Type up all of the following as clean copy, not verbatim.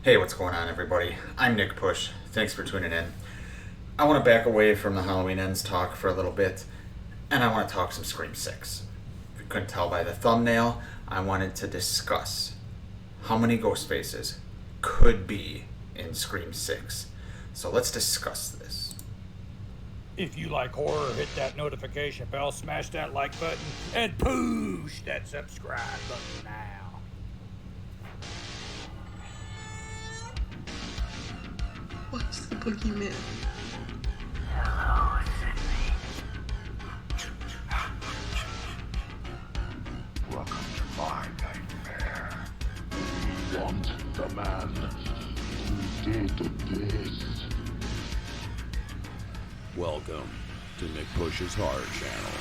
Hey, what's going on, everybody? I'm Nick Push. Thanks for tuning in. I want to back away from the Halloween Ends talk for a little bit, and I want to talk some Scream 6. If you couldn't tell by the thumbnail, I wanted to discuss how many Ghostfaces could be in Scream 6. So let's discuss this. If you like horror, hit that notification bell, smash that like button, and push that subscribe button now. What's the boogeyman? Welcome to my nightmare. We want the man who did this. Welcome to Nick Push's Horror Channel.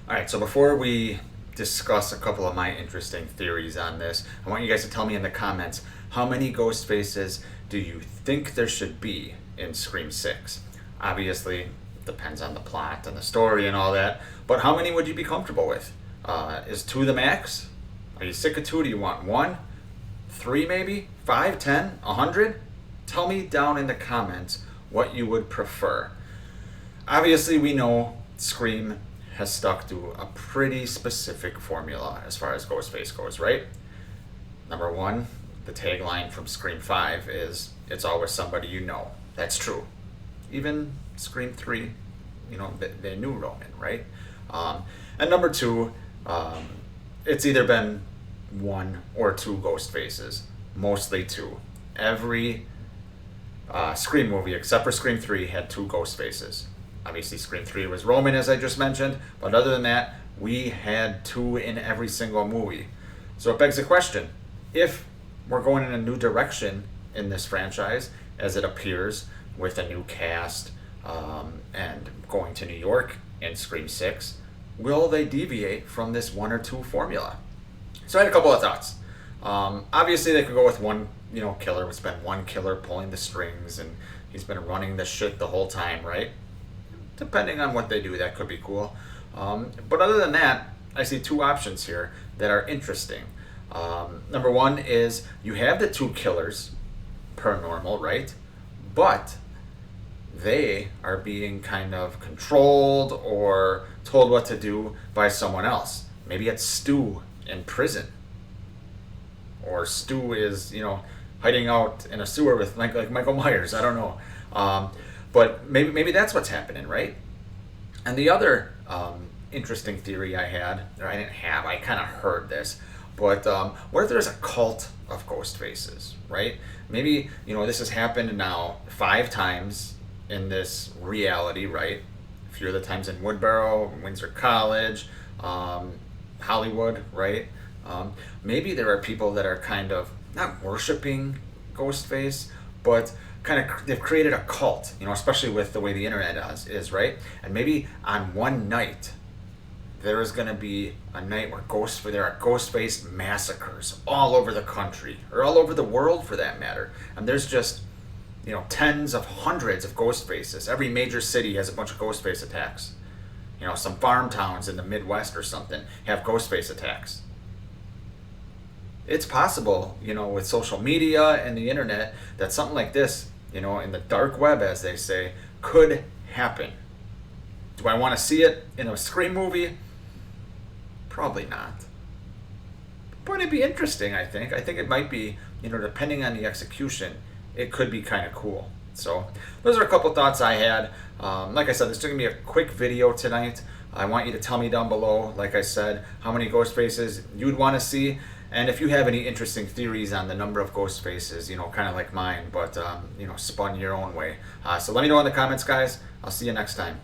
Alright, so before we discuss a couple of my interesting theories on this, I want you guys to tell me in the comments how many Ghostfaces do you think there should be in Scream 6? Obviously, it depends on the plot and the story and all that, but how many would you be comfortable with? Is 2 the max? Are you sick of 2? Do you want 1? 3 maybe? 5, 10, 100? Tell me down in the comments what you would prefer. Obviously, we know Scream has stuck to a pretty specific formula as far as Ghostface goes, right? Number 1, the tagline from Scream 5 is, "It's always somebody you know." That's true. Even Scream 3, they knew Roman, right? And number 2, it's either been 1 or 2 Ghostfaces, mostly 2. Every Scream movie, except for Scream 3, had 2 Ghostfaces. Obviously, Scream 3 was Roman, as I just mentioned, but other than that, we had 2 in every single movie. So it begs the question, if we're going in a new direction in this franchise, as it appears, with a new cast and going to New York in Scream 6, will they deviate from this 1 or 2 formula? So I had a couple of thoughts. Obviously, they could go with one, killer. It's been one killer pulling the strings, and he's been running the shit the whole time, right? Depending on what they do, that could be cool. But other than that, I see 2 options here that are interesting. Number 1 is you have the 2 killers per normal, right? But they are being kind of controlled or told what to do by someone else. Maybe it's Stu in prison. Or Stu is, hiding out in a sewer with like Michael Myers. I don't know. But maybe that's what's happening, right? And the other interesting theory I had, or I didn't have, I kind of heard this, but what if there's a cult of Ghostfaces, right? Maybe, this has happened now 5 times in this reality, right? A few of the times in Woodborough, Windsor College, Hollywood, right? Maybe there are people that are kind of not worshiping Ghostface, but they've created a cult, especially with the way the internet is, right? And maybe on one night, there is going to be a night where there are Ghostface massacres all over the country, or all over the world for that matter. And there's just, tens of hundreds of Ghostfaces. Every major city has a bunch of Ghostface attacks. Some farm towns in the Midwest or something have Ghostface attacks. It's possible, with social media and the internet, that something like this, in the dark web, as they say, could happen. Do I want to see it in a Scream movie? Probably not. But it'd be interesting, I think. I think it might be, depending on the execution, it could be kind of cool. So those are a couple thoughts I had. Like I said, this is going to be a quick video tonight. I want you to tell me down below, like I said, how many Ghostfaces you'd want to see. And if you have any interesting theories on the number of Ghostfaces, kind of like mine, but, spun your own way. So let me know in the comments, guys. I'll see you next time.